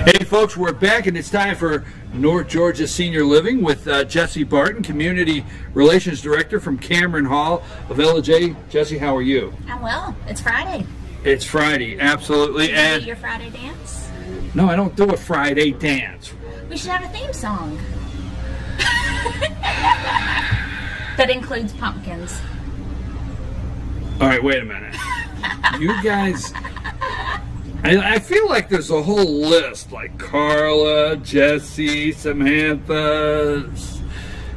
Hey folks, we're back and it's time for North Georgia Senior Living with Jesse Barton, Community Relations Director from Cameron Hall of LJ. Jesse, how are you? I'm well. It's Friday. It's Friday, absolutely. Did you do your Friday dance? No, I don't do a Friday dance. We should have a theme song. That includes pumpkins. All right, wait a minute. You guys... I feel like there's a whole list, like Carla, Jesse, Samantha.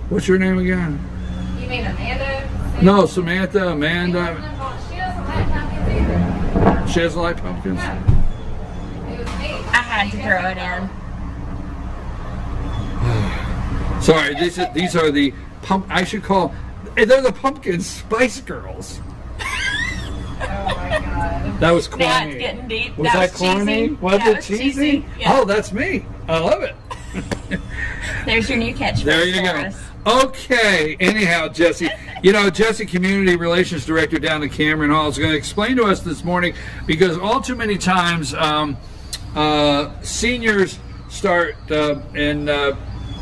What's your name again? You mean Amanda? No, Samantha, Amanda. She doesn't like pumpkins either. She doesn't like pumpkins? No. It was me. I had to throw it in. Sorry, these are the I should call. They're the Pumpkin Spice Girls. Oh my god. That was corny. That's getting deep. Was that corny? Cheesy. Was Yeah, it cheesy? Yeah. Oh, that's me. I love it. There's your new catchphrase. There you go. Okay. Anyhow, Jesse, Jesse, Community Relations Director down at Cameron Hall, is going to explain to us this morning, because all too many times seniors start and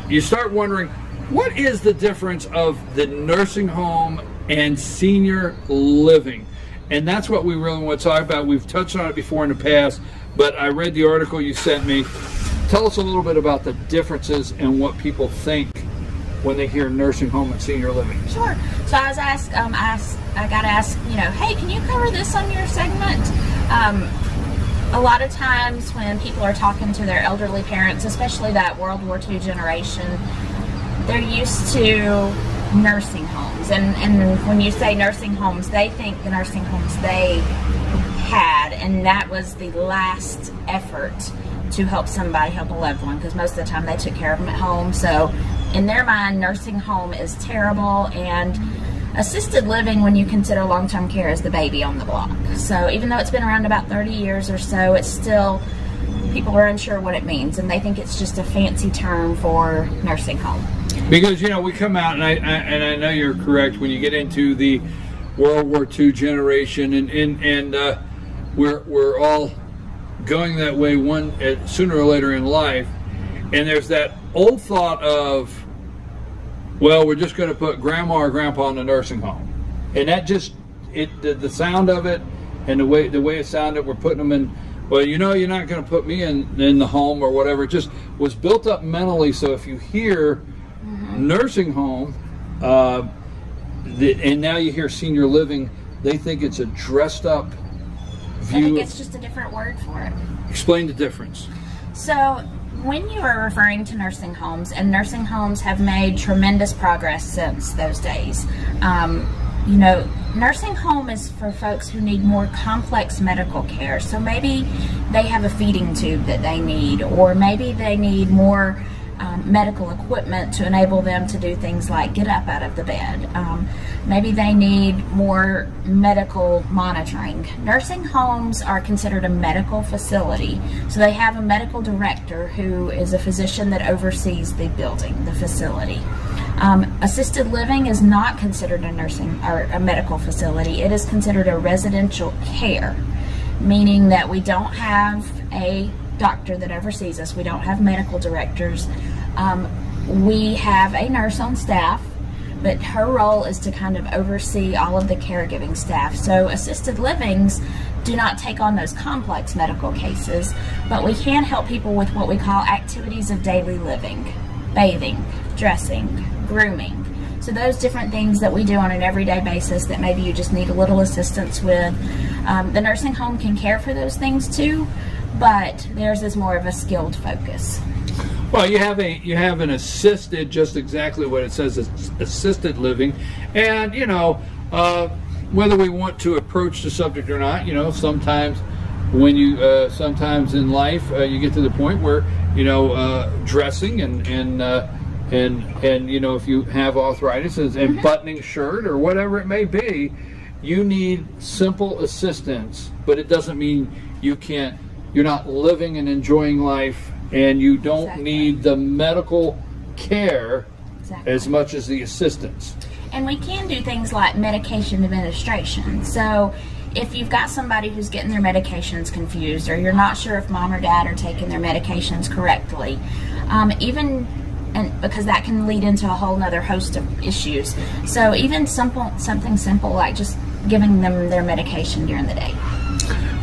you start wondering, what is the difference of the nursing home and senior living? And that's what we really want to talk about. We've touched on it before in the past, but I read the article you sent me. Tell us a little bit about the differences and what people think when they hear nursing home and senior living. Sure. So I was asked, I got asked, hey, can you cover this on your segment? A lot of times when people are talking to their elderly parents, especially that World War II generation, they're used to nursing homes, and when you say nursing homes, they think the nursing homes they had, and that was the last effort to help somebody, help a loved one, because most of the time they took care of them at home. So in their mind, nursing home is terrible, and assisted living, when you consider long-term care, is the baby on the block. So even though it's been around about 30 years or so, it's still, people are unsure what it means, and they think it's just a fancy term for nursing home. Because we come out, and I know you're correct, when you get into the World War II generation, and we're all going that way sooner or later in life, and there's that old thought of, well, we're just going to put grandma or grandpa in the nursing home, and that just the sound of it and the way it sounded, we're putting them in. Well, you're not going to put me in the home or whatever. It just was built up mentally. So if you hear nursing home, and now you hear senior living, they think it's a dressed up view. I think it's just a different word for it. Explain the difference. So when you are referring to nursing homes, and nursing homes have made tremendous progress since those days, nursing home is for folks who need more complex medical care. So maybe they have a feeding tube that they need, or maybe they need more medical equipment to enable them to do things like get up out of the bed. Maybe they need more medical monitoring. Nursing homes are considered a medical facility, so they have a medical director who is a physician that oversees the building, the facility. Assisted living is not considered a nursing or a medical facility. It is considered a residential care, meaning that we don't have a doctor that oversees us. We don't have medical directors. We have a nurse on staff, but her role is to kind of oversee all of the caregiving staff. So assisted livings do not take on those complex medical cases, but we can help people with what we call activities of daily living: bathing, dressing, grooming. So those different things that we do on an everyday basis that maybe you just need a little assistance with. The nursing home can care for those things too, but theirs is more of a skilled focus. Well, you have an assisted, just exactly what it says, assisted living, and whether we want to approach the subject or not, sometimes when you sometimes in life you get to the point where dressing and if you have arthritis and buttoning a shirt or whatever it may be, you need simple assistance, but it doesn't mean you're not living and enjoying life, and you don't need the medical care as much as the assistance. And we can do things like medication administration. So if you've got somebody who's getting their medications confused, or you're not sure if mom or dad are taking their medications correctly, and because that can lead into a whole nother host of issues. So even something simple like just giving them their medication during the day.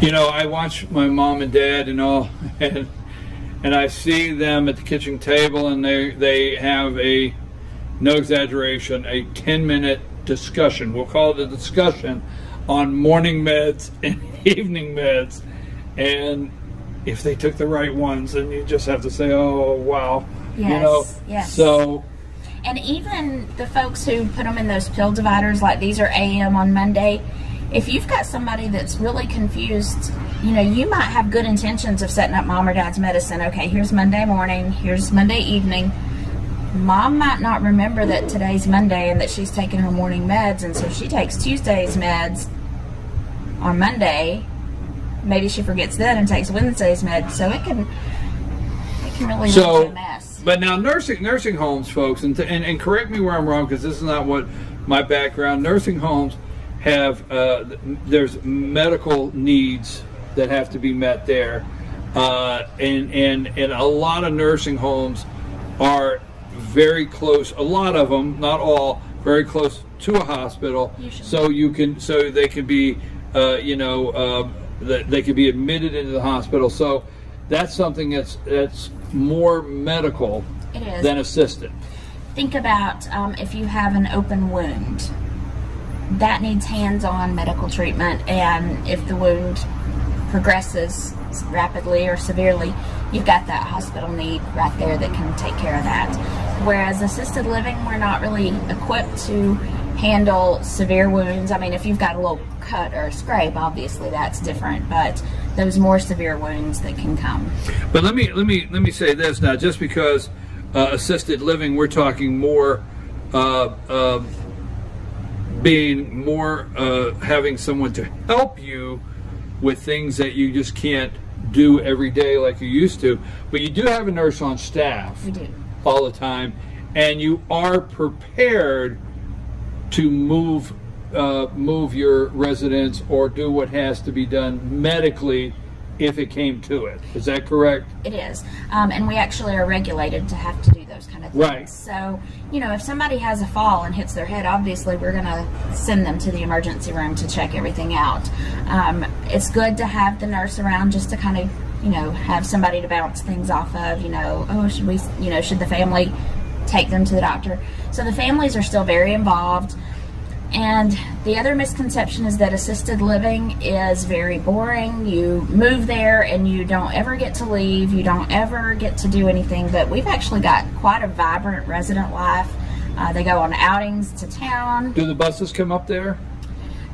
You know, I watch my mom and dad and all, and I see them at the kitchen table, and they have a, no exaggeration, a 10-minute discussion. We'll call it a discussion on morning meds and evening meds, and if they took the right ones, and you just have to say, oh wow. Yes, you know, yes. So, and even the folks who put them in those pill dividers, like these are AM on Monday, if you've got somebody that's really confused, you know, you might have good intentions of setting up mom or dad's medicine. Okay, here's Monday morning, here's Monday evening. Mom might not remember that today's Monday and that she's taking her morning meds, and so she takes Tuesday's meds on Monday. Maybe she forgets that and takes Wednesday's meds, so it can really lead to a mess. But now nursing homes, folks, and correct me where I'm wrong, because this is not what my background. Nursing homes have there's medical needs that have to be met there, and a lot of nursing homes are very close. A lot of them, not all, very close to a hospital. Usually. So they can be they can be admitted into the hospital. So that's something that's more medical than assisted. Think about if you have an open wound. That needs hands-on medical treatment, and if the wound progresses rapidly or severely, you've got that hospital need right there that can take care of that. Whereas assisted living, we're not really equipped to handle severe wounds. I mean, if you've got a little cut or a scrape, obviously that's different, but those more severe wounds that can come. But let me say this now, just because assisted living, we're talking more being more having someone to help you with things that you just can't do every day like you used to. But you do have a nurse on staff. We do. All the time, and you are prepared to move your residents or do what has to be done medically if it came to it. Is that correct? It is. And we actually are regulated to have to do those kind of things. Right. So, you know, if somebody has a fall and hits their head, obviously we're going to send them to the emergency room to check everything out. It's good to have the nurse around just to kind of, you know, have somebody to bounce things off of, you know, oh, should we, you know, should the family take them to the doctor? So the families are still very involved. And the other misconception is that assisted living is very boring. You move there and you don't ever get to leave. You don't ever get to do anything. But we've actually got quite a vibrant resident life. They go on outings to town. Do the buses come up there?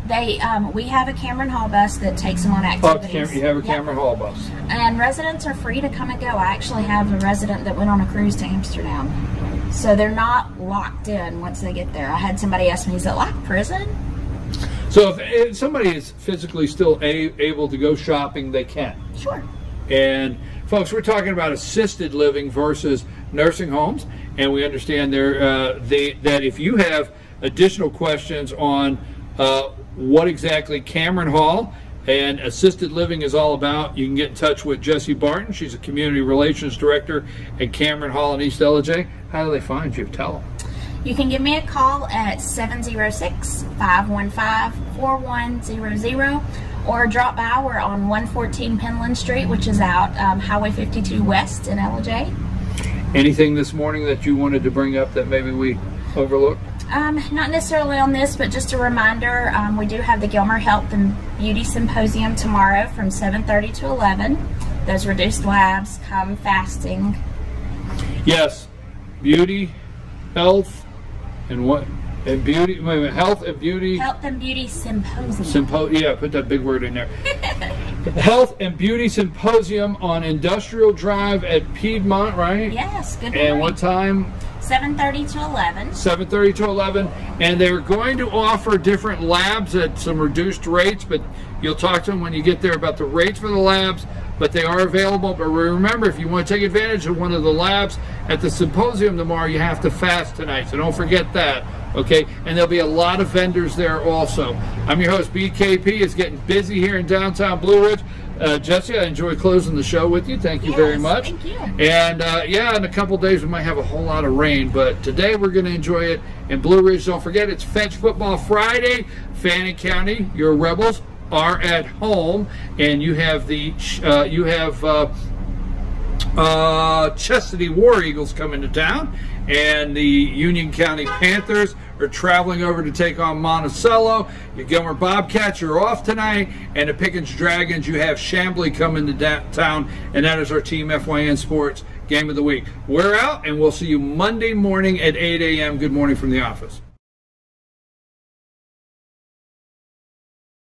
We have a Cameron Hall bus that takes them on activities. You have a Cameron Hall bus. And residents are free to come and go. I actually have a resident that went on a cruise to Amsterdam. So they're not locked in once they get there. I had somebody ask me, is it like prison? So if somebody is physically still able to go shopping, they can. Sure. And folks, we're talking about assisted living versus nursing homes. And we understand that if you have additional questions on what exactly Cameron Hall and assisted living is all about, you can get in touch with Jessie Barton. She's a Community Relations Director at Cameron Hall in East LJ. How do they find you? Tell them. You can give me a call at 706-515-4100 or drop by. We're on 114 Penland Street, which is out Highway 52 West in LJ. Anything this morning that you wanted to bring up that maybe we overlooked? Not necessarily on this, but just a reminder, we do have the Gilmer Health and Beauty Symposium tomorrow from 7:30 to 11. Those reduced labs come fasting. Yes, beauty, health, and what? And beauty, wait a minute, health and beauty. Health and Beauty Symposium. Yeah, put that big word in there. Health and Beauty Symposium on Industrial Drive at Piedmont, right? Yes, good morning. And what time? 7:30 to 11. 7:30 to 11. And they're going to offer different labs at some reduced rates, but you'll talk to them when you get there about the rates for the labs, but they are available. But remember, if you want to take advantage of one of the labs at the symposium tomorrow, you have to fast tonight, so don't forget that. Okay, and there'll be a lot of vendors there also. I'm your host, BKP. It's getting busy here in downtown Blue Ridge. Jesse, I enjoy closing the show with you. Thank you very much. Thank you. And yeah, in a couple days we might have a whole lot of rain, but today we're going to enjoy it in Blue Ridge. Don't forget, it's Fetch Football Friday. Fannin County, your Rebels are at home, and you have the Chestatee War Eagles coming to town, and the Union County Panthers are traveling over to take on Monticello. Your Gilmer Bobcats are off tonight, and the Pickens Dragons, you have Chamblee coming to town, and that is our Team FYN Sports Game of the Week. We're out, and we'll see you Monday morning at 8 a.m. Good morning from the office.